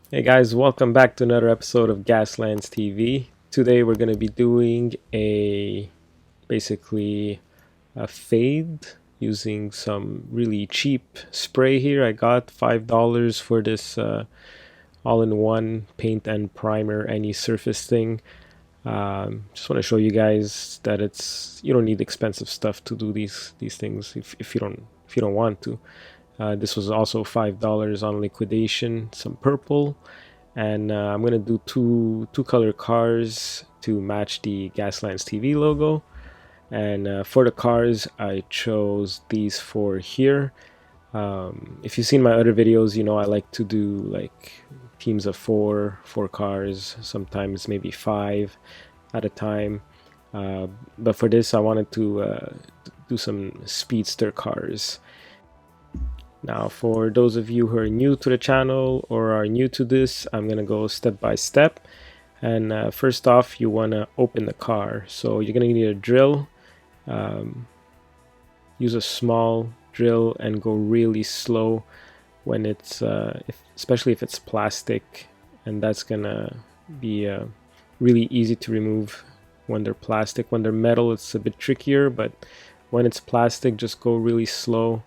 Hey guys, welcome back to another episode of Gaslands TV. Today we're going to be doing basically a fade using some really cheap spray here. I got $5 for this all-in-one paint and primer any surface thing. Just want to show you guys that you don't need expensive stuff to do these things if you don't want to. This was also $5 on liquidation. Some purple, and I'm gonna do two color cars to match the Gaslands TV logo. And for the cars, I chose these four here. If you've seen my other videos, you know I like to do like teams of four cars, sometimes maybe five at a time. But for this, I wanted to do some speedster cars. Now, for those of you who are new to the channel or are new to this, I'm going to go step by step. And first off, you want to open the car. So you're going to need a drill. Um, use a small drill and go really slow when it's, especially if it's plastic. And that's going to be really easy to remove when they're plastic. When they're metal, it's a bit trickier, but when it's plastic, just go really slow.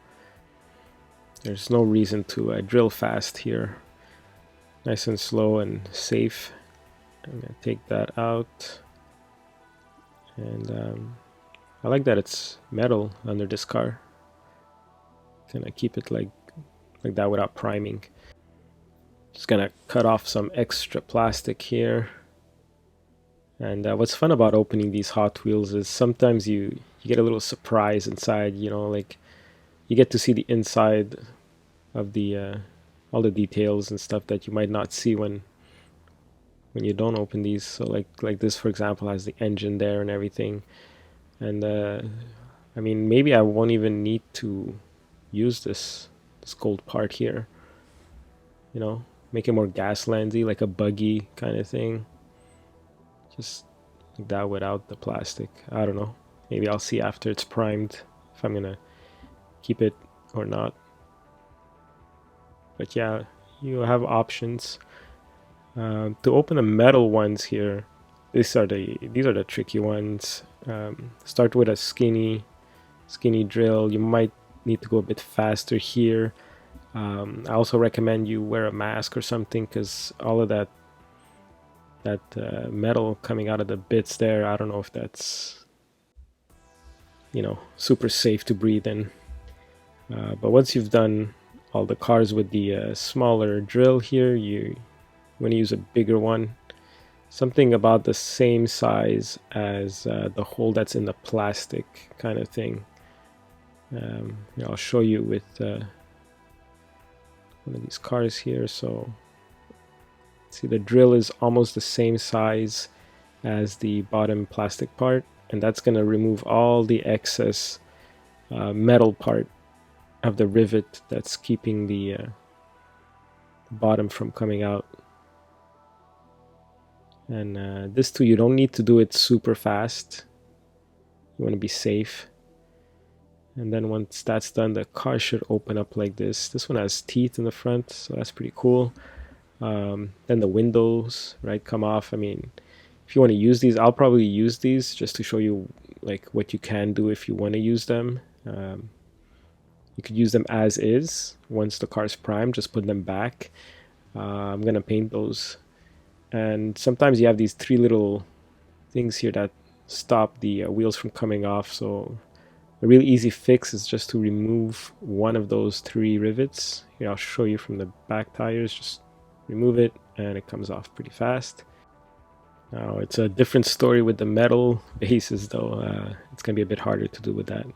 There's no reason to drill fast here. Nice and slow and safe. I'm gonna take that out. And I like that it's metal under this car. Gonna keep it like that without priming. Just gonna cut off some extra plastic here. And what's fun about opening these Hot Wheels is sometimes you get a little surprise inside. You know, like you get to see the inside of the all the details and stuff that you might not see when you don't open these. So like this, for example, has the engine there and everything. And I mean, maybe I won't even need to use this gold part here. You know, make it more Gaslandsy, like a buggy kind of thing. Just like that without the plastic. I don't know. Maybe I'll see after it's primed if I'm gonna keep it or not. But yeah, you have options. To open the metal ones here, these are the tricky ones. Start with a skinny drill. You might need to go a bit faster here. I also recommend you wear a mask or something because all of that metal coming out of the bits there, I don't know if that's super safe to breathe in. But once you've done all the cars with the smaller drill here, you want to use a bigger one, something about the same size as the hole that's in the plastic kind of thing. I'll show you with one of these cars here. So see, the drill is almost the same size as the bottom plastic part, and that's going to remove all the excess metal part of the rivet that's keeping the bottom from coming out. And this too, you don't need to do it super fast. You want to be safe. And then once that's done, the car should open up like this. This one has teeth in the front, so that's pretty cool. Then the windows, right, come off. I mean, if you want to use these, I'll probably use these just to show you like what you can do if you want to use them. You could use them as is. Once the car's primed, just put them back. I'm gonna paint those. And sometimes you have these three little things here that stop the wheels from coming off. So a really easy fix is just to remove one of those three rivets. Here, I'll show you from the back tires. Just remove it and it comes off pretty fast. Now it's a different story with the metal bases though. It's gonna be a bit harder to do with that.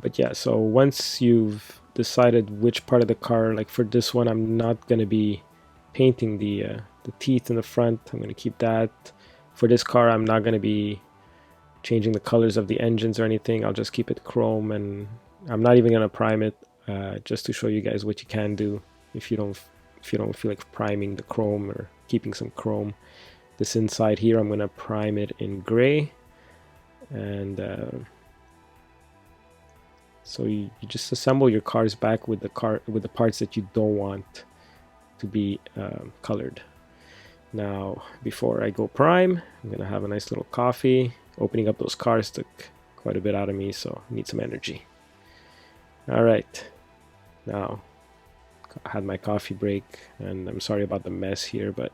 But yeah, so once you've decided which part of the car, like for this one, I'm not gonna be painting the teeth in the front. I'm gonna keep that. For this car, I'm not gonna be changing the colors of the engines or anything. I'll just keep it chrome, and I'm not even gonna prime it, just to show you guys what you can do if you don't feel like priming the chrome or keeping some chrome. This inside here, I'm gonna prime it in gray, and so you just assemble your cars back with the parts that you don't want. to be colored. Now, before I go prime, I'm gonna have a nice little coffee. Opening up those cars took quite a bit out of me, so I need some energy. All right, now I had my coffee break, and I'm sorry about the mess here, but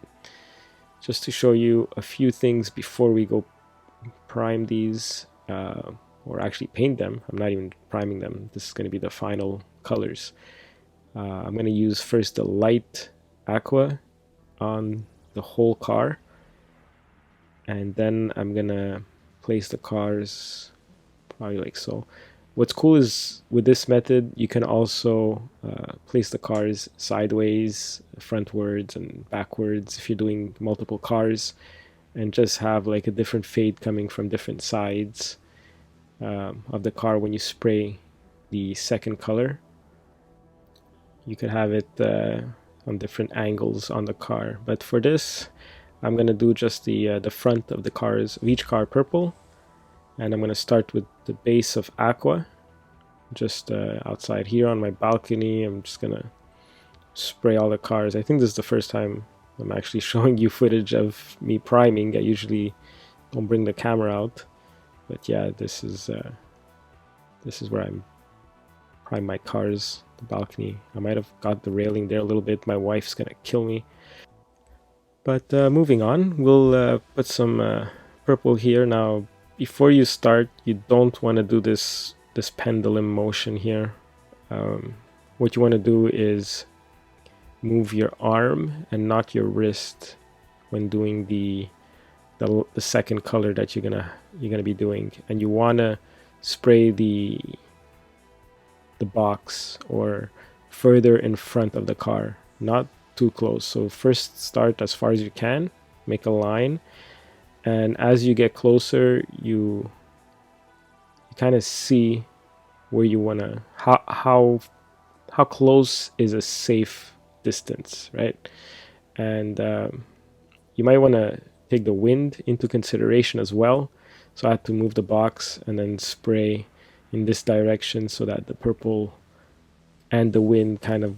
just to show you a few things before we go prime these, or actually paint them. I'm not even priming them. This is going to be the final colors. I'm going to use first the light aqua on the whole car, and then I'm going to place the cars probably like so. What's cool is with this method, you can also place the cars sideways, frontwards, and backwards if you're doing multiple cars, and just have like a different fade coming from different sides of the car when you spray the second color. You could have it on different angles on the car, but for this, I'm gonna do just the front of the cars, of each car purple, and I'm gonna start with the base of aqua, just outside here on my balcony. I'm just gonna spray all the cars. I think this is the first time I'm actually showing you footage of me priming. I usually don't bring the camera out, but yeah, this is where I'm prime my cars, the balcony. I might have got the railing there a little bit. My wife's gonna kill me. But moving on, we'll put some purple here. Now, before you start, you don't want to do this pendulum motion here. What you want to do is move your arm and not your wrist when doing the second color that you're gonna be doing, and you want to spray the box or further in front of the car, not too close. So first start as far as you can, make a line, and as you get closer, you kind of see where you want to how close is a safe distance, right? And you might want to take the wind into consideration as well. So I had to move the box and then spray in this direction so that the purple and the wind kind of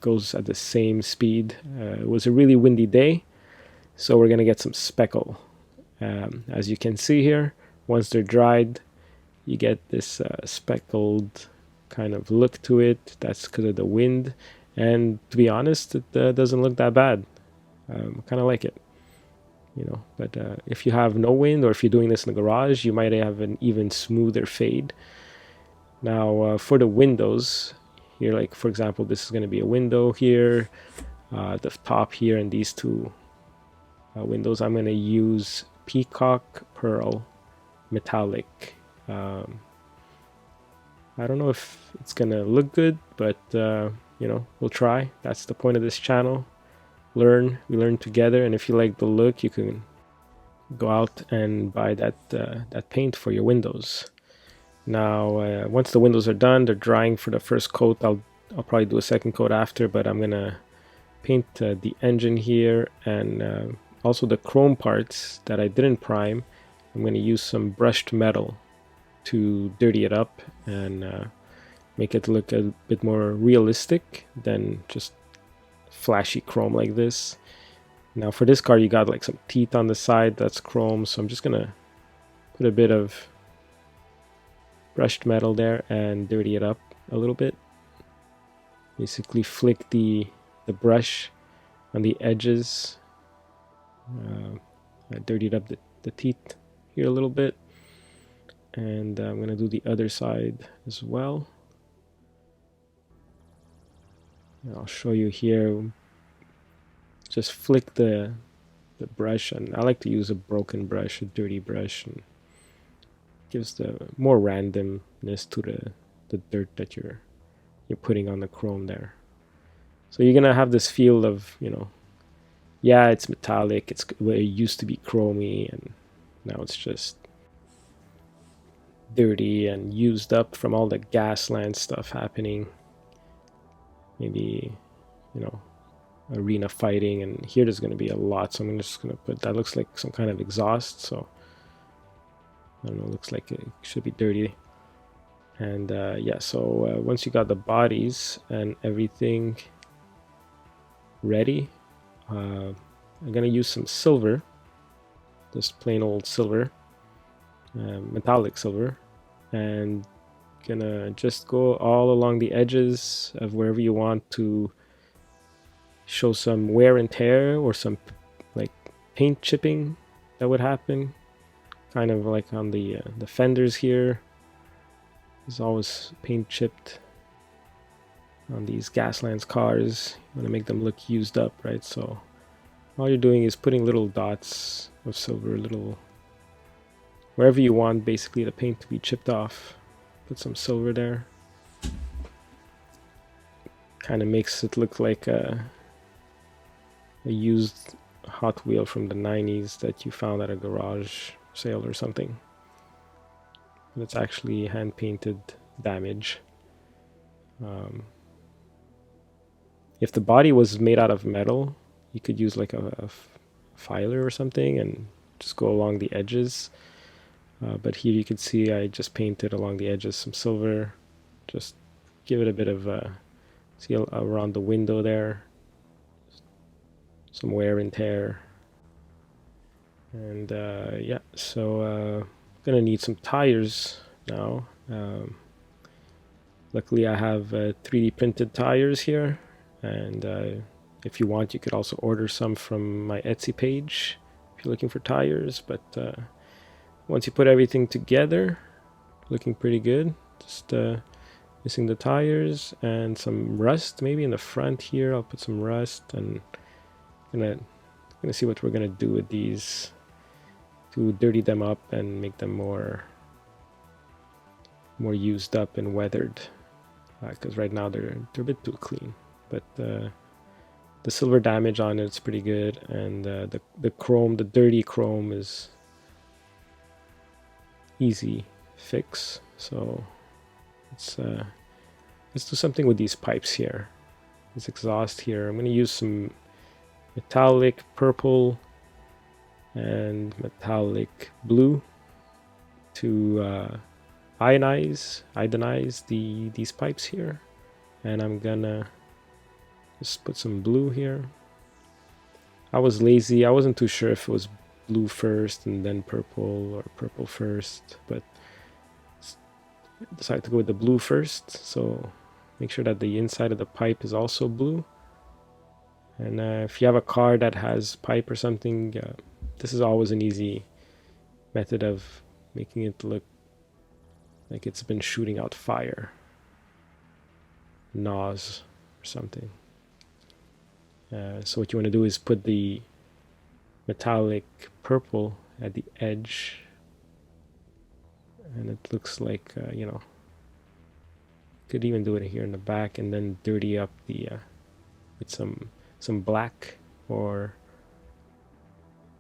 goes at the same speed. It was a really windy day, so we're gonna get some speckle. As you can see here, once they're dried, you get this speckled kind of look to it. That's because of the wind, and to be honest, it doesn't look that bad. Kind of like it, you know. But if you have no wind, or if you're doing this in the garage, you might have an even smoother fade. Now for the windows here, like for example, this is going to be a window here, the top here, and these two windows, I'm going to use Peacock Pearl Metallic. I don't know if it's going to look good, but you know, we'll try. That's the point of this channel. We learn together, and if you like the look, you can go out and buy that paint for your windows. Now, once the windows are done, they're drying for the first coat. I'll probably do a second coat after, but I'm gonna paint the engine here, and also the chrome parts that I didn't prime. I'm gonna use some brushed metal to dirty it up and make it look a bit more realistic than just flashy chrome like this. Now for this car, you got like some teeth on the side, that's chrome, so I'm just gonna put a bit of brushed metal there and dirty it up a little bit. Basically flick the brush on the edges. I dirtied up the teeth here a little bit, and I'm gonna do the other side as well. And I'll show you here. Just flick the brush, and I like to use a broken brush, a dirty brush, and gives the more randomness to the dirt that you're putting on the chrome there. So you're gonna have this feel of, you know, yeah, it's metallic, it used to be chromy, and now it's just dirty and used up from all the Gaslands stuff happening. Maybe, you know, arena fighting, and here there's going to be a lot, so I'm just going to put, that looks like some kind of exhaust, so I don't know, looks like it should be dirty. And yeah, so once you got the bodies and everything, ready. I'm gonna use some silver, just plain old silver, metallic silver, and gonna just go all along the edges of wherever you want to show some wear and tear or some like paint chipping that would happen, kind of like on the fenders here. There's always paint chipped on these Gaslands cars. You want to make them look used up, right? So all you're doing is putting little dots of silver, little wherever you want basically the paint to be chipped off. Put some silver there. Kind of makes it look like a used Hot Wheel from the 90s that you found at a garage sale or something. But it's actually hand painted damage. If the body was made out of metal, you could use like a filer or something and just go along the edges. But here you can see I just painted along the edges some silver. Just give it a bit of see around the window there, some wear and tear. And yeah, so gonna need some tires now. Luckily I have 3D printed tires here, and if you want you could also order some from my Etsy page if you're looking for tires. But once you put everything together, looking pretty good. Just missing the tires and some rust maybe in the front here. I'll put some rust, and gonna see what we're gonna do with these to dirty them up and make them more used up and weathered, because right now they're a bit too clean. But the silver damage on it's pretty good, and the chrome, the dirty chrome, is easy fix. So let's do something with these pipes here. This exhaust here, I'm going to use some metallic purple and metallic blue to ionize these pipes here. And I'm gonna just put some blue here. I was lazy, I wasn't too sure if it was blue first and then purple, or purple first, but decided to go with the blue first. So make sure that the inside of the pipe is also blue. And if you have a car that has pipe or something, this is always an easy method of making it look like it's been shooting out fire, NOS or something. So what you want to do is put the metallic purple at the edge, and it looks like you know, could even do it here in the back, and then dirty up the with some black or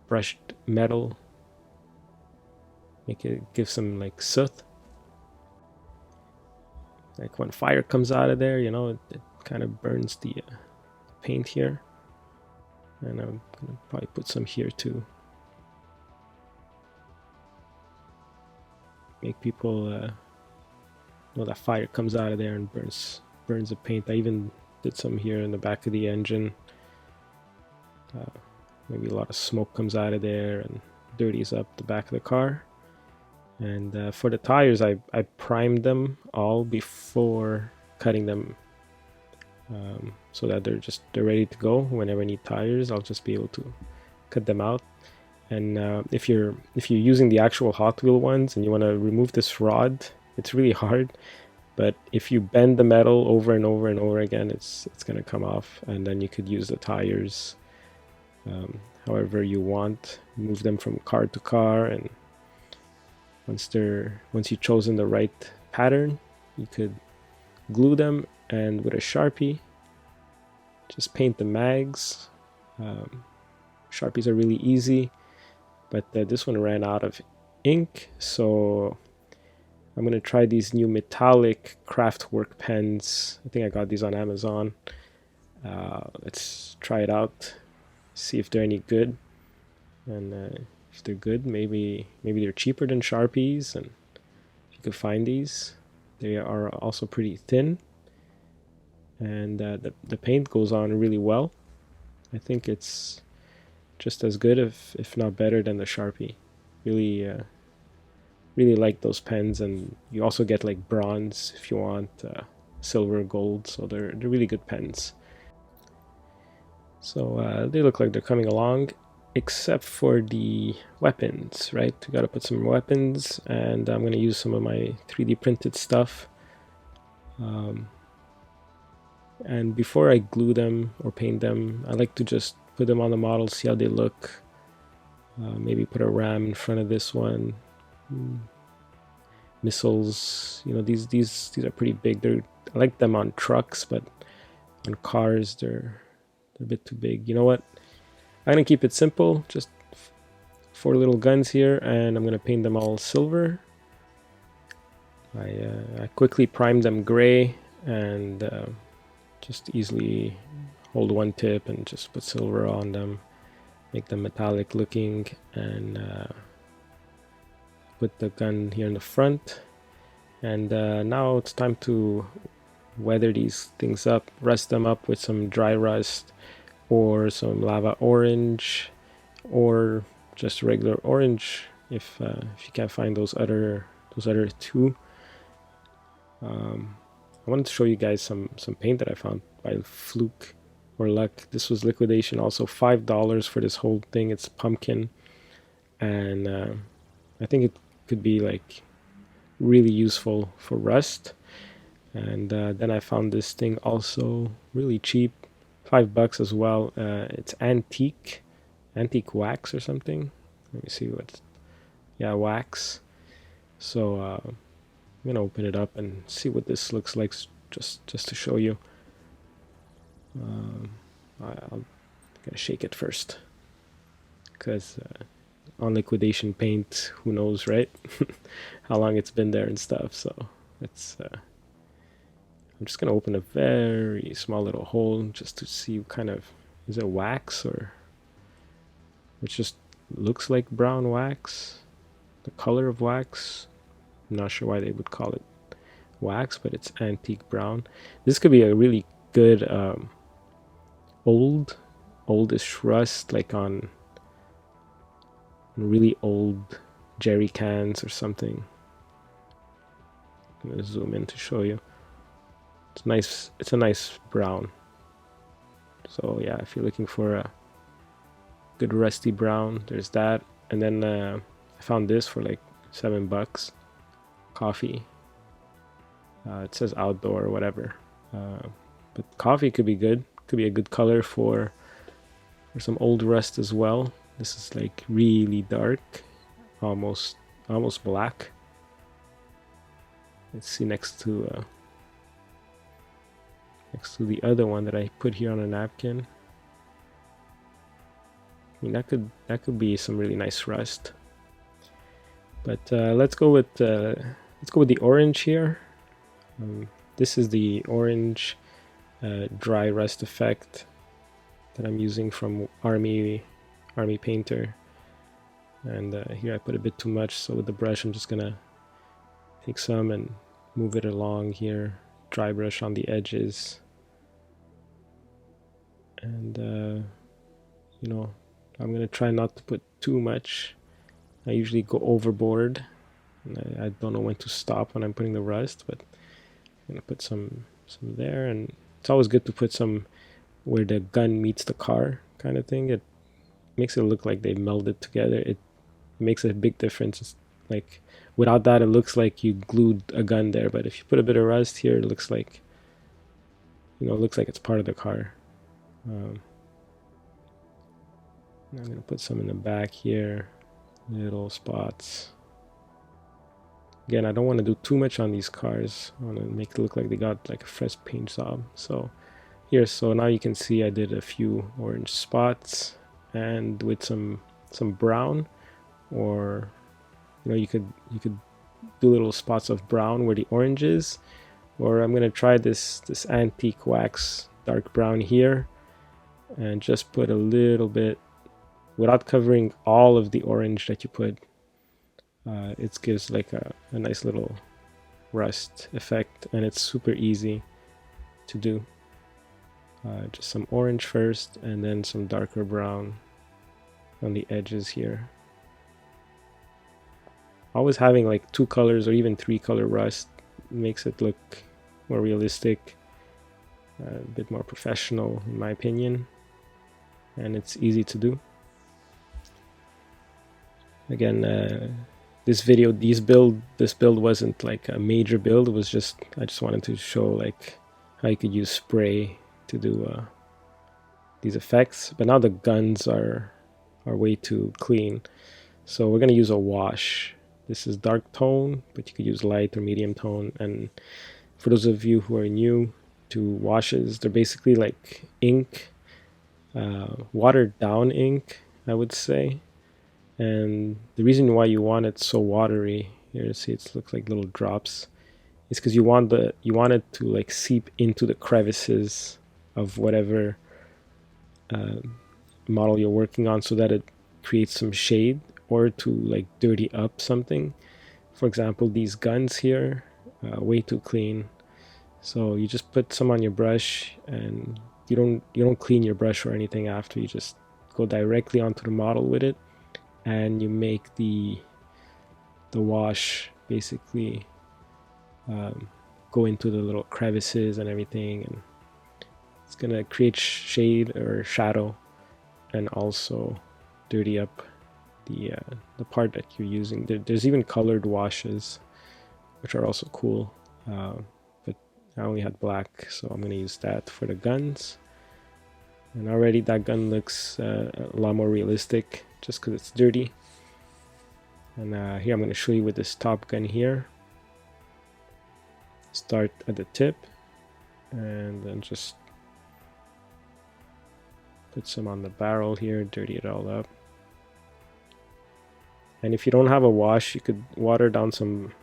brushed metal. Make it give some like soot, like when fire comes out of there, you know, it kind of burns the paint here. And I'm gonna probably put some here too. Make people know that fire comes out of there and burns the paint. I even did some here in the back of the engine. Maybe a lot of smoke comes out of there and dirties up the back of the car. And for the tires, I primed them all before cutting them, so that they're ready to go. Whenever I need tires, I'll just be able to cut them out. And if you're using the actual Hot Wheel ones and you want to remove this rod, it's really hard. But if you bend the metal over and over and over again, it's gonna come off, and then you could use the tires however you want. Move them from car to car, and once you've chosen the right pattern, you could glue them, and with a Sharpie, just paint the mags. Sharpies are really easy, but this one ran out of ink, so I'm going to try these new metallic Craftwork pens. I think I got these on Amazon. Let's try it out, see if they're any good, and if they're good, maybe they're cheaper than Sharpies, and if you could find these. They are also pretty thin, and the paint goes on really well. I think it's just as good, if not better, than the Sharpie. Really, really like those pens, and you also get like bronze if you want, silver, gold. So they're really good pens. So they look like they're coming along, except for the weapons, right? We got to put some weapons, and I'm going to use some of my 3D printed stuff. And before I glue them or paint them, I like to just put them on the model, see how they look. Maybe put a ram in front of this one. Missiles, these are pretty big. I like them on trucks, but on cars they're a bit too big. You know what? I'm gonna keep it simple. Just 4 little guns here, and I'm gonna paint them all silver. I quickly primed them gray, and just easily hold one tip and just put silver on them, make them metallic looking, and put the gun here in the front. And now it's time to weather these things up, rust them up with some dry rust or some lava orange, or just regular orange if you can't find those other two. I wanted to show you guys some paint that I found by fluke or luck. This was liquidation, also $5 for this whole thing. It's pumpkin, and I think it could be like really useful for rust. And then I found this thing also really cheap, $5 as well. It's antique wax or something. Let me see what. Yeah, wax. So I'm gonna open it up and see what this looks like, just to show you. I'm gonna shake it first, because on liquidation paint, who knows, right? How long it's been there and stuff. So it's. I'm just gonna open a very small little hole just to see what kind of, is it wax, or it just looks like brown wax, the color of wax. I'm not sure why they would call it wax, but it's antique brown. This could be a really good oldish rust, like on really old jerry cans or something. I'm gonna zoom in to show you. It's nice. It's a nice brown. So yeah, if you're looking for a good rusty brown, there's that. And then I found this for like $7. Coffee. It says outdoor or whatever. But coffee could be good. Could be a good color for some old rust as well. This is like really dark, almost black. Let's see next to the other one that I put here on a napkin. I mean, that could be some really nice rust. But let's go with the orange here. This is the orange dry rust effect that I'm using from Army Painter. And here I put a bit too much, so with the brush I'm just gonna take some and move it along here. Dry brush on the edges. And I'm gonna try not to put too much. I usually go overboard, and I don't know when to stop when I'm putting the rust, but I'm gonna put some there. And it's always good to put some where the gun meets the car, kind of thing. It makes it look like they melded together. It makes a big difference. It's like without that, it looks like you glued a gun there, but if you put a bit of rust here, it looks like it's part of the car. I'm gonna put some in the back here, little spots. Again, I don't want to do too much on these cars. I want to make it look like they got like a fresh paint job. So here, so now you can see I did a few orange spots, and with some brown, or you could do little spots of brown where the orange is. Or I'm gonna try this antique wax dark brown here, and just put a little bit without covering all of the orange that you put. It gives like a nice little rust effect, and it's super easy to do. Just some orange first, and then some darker brown on the edges here. Always having like 2 colors or even 3 color rust makes it look more realistic, a bit more professional in my opinion, and it's easy to do. Again, this build wasn't like a major build. It was just, I just wanted to show like how you could use spray to do these effects. But now the guns are way too clean, so we're gonna use a wash. This is dark tone, but you could use light or medium tone. And for those of you who are new to washes, they're basically like ink, watered down ink, I would say. And the reason why you want it so watery, here, see, it looks like little drops, is because you want it to like seep into the crevices of whatever model you're working on, so that it creates some shade, or to like dirty up something. For example, these guns here, way too clean. So you just put some on your brush, and you don't clean your brush or anything after. You just go directly onto the model with it, and you make the wash basically go into the little crevices and everything, and it's gonna create shade or shadow, and also dirty up the part that you're using. There's even colored washes, which are also cool, but I only had black, so I'm gonna use that for the guns. And already that gun looks a lot more realistic, just because it's dirty. And here I'm going to show you with this top gun here. Start at the tip, and then just put some on the barrel here, dirty it all up. And if you don't have a wash, you could water down some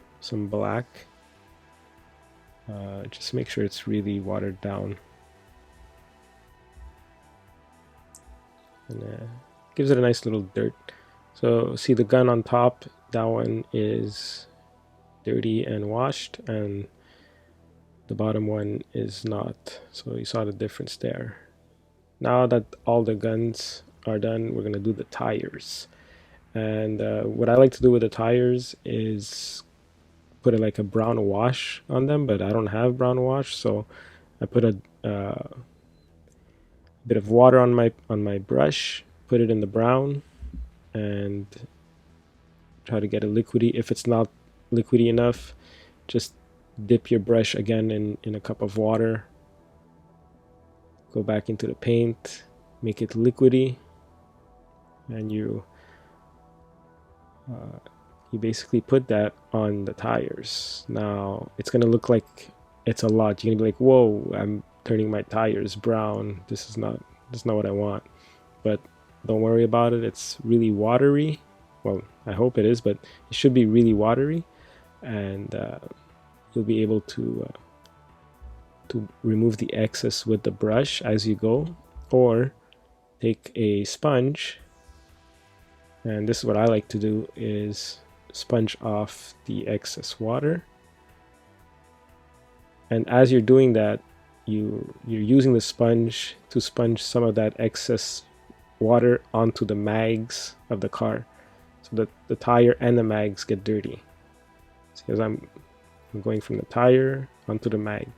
black. Just make sure it's really watered down. And gives it a nice little dirt. So see the gun on top, that one is dirty and washed, and the bottom one is not. So you saw the difference there. Now that all the guns are done, we're gonna do the tires. And what I like to do with the tires is put like a brown wash on them, but I don't have brown wash, so I put a bit of water on my brush, put it in the brown, and try to get it liquidy. If it's not liquidy enough, just dip your brush again in a cup of water, go back into the paint, make it liquidy, and you basically put that on the tires. Now it's gonna look like it's a lot. You're gonna be like, whoa, I'm turning my tires brown. This is not what I want. But don't worry about it. It's really watery. Well, I hope it is, but it should be really watery, and you'll be able to remove the excess with the brush as you go, or take a sponge. And this is what I like to do, is sponge off the excess water. And as you're doing that, you're using the sponge to sponge some of that excess water onto the mags of the car, so that the tire and the mags get dirty. Because I'm going from the tire onto the mag.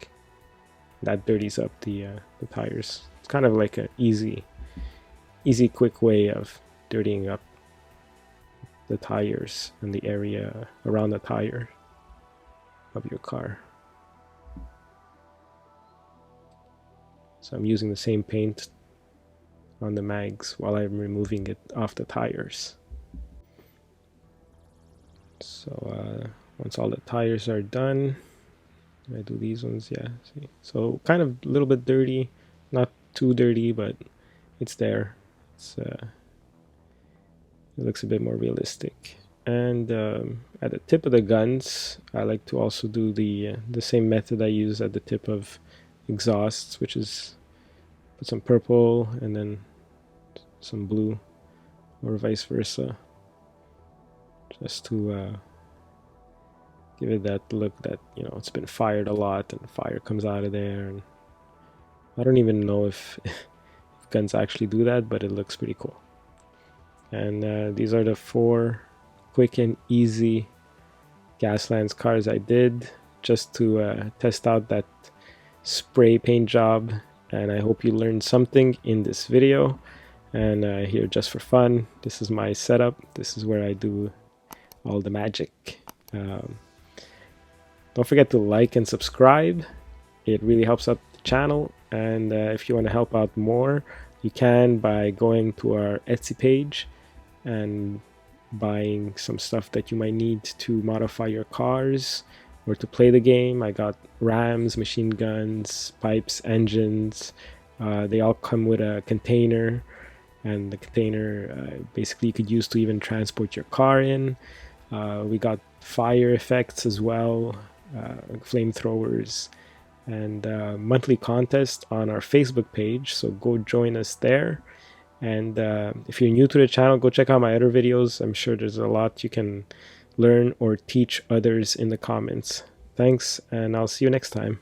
That dirties up the tires. It's kind of like an easy quick way of dirtying up the tires and the area around the tire of your car. So I'm using the same paint on the mags while I'm removing it off the tires. So once all the tires are done, I do these ones, yeah, see. So kind of a little bit dirty, not too dirty, but it's there. It looks a bit more realistic. And at the tip of the guns, I like to also do the same method I use at the tip of exhausts, which is put some purple and then some blue, or vice versa, just to give it that look that, you know, it's been fired a lot and fire comes out of there, and I don't even know if guns actually do that, but it looks pretty cool. And these are the 4 quick and easy Gaslands cars I did just to test out that spray paint job. And I hope you learned something in this video. And here, just for fun, this is my setup. This is where I do all the magic. Don't forget to like and subscribe. It really helps out the channel. And if you want to help out more, you can by going to our Etsy page and buying some stuff that you might need to modify your cars or to play the game. I got rams, machine guns, pipes, engines. They all come with a container, and the container basically you could use to even transport your car in. We got fire effects as well, flamethrowers, and monthly contest on our Facebook page, so go join us there. And if you're new to the channel, go check out my other videos. I'm sure there's a lot you can learn or teach others in the comments. Thanks, and I'll see you next time.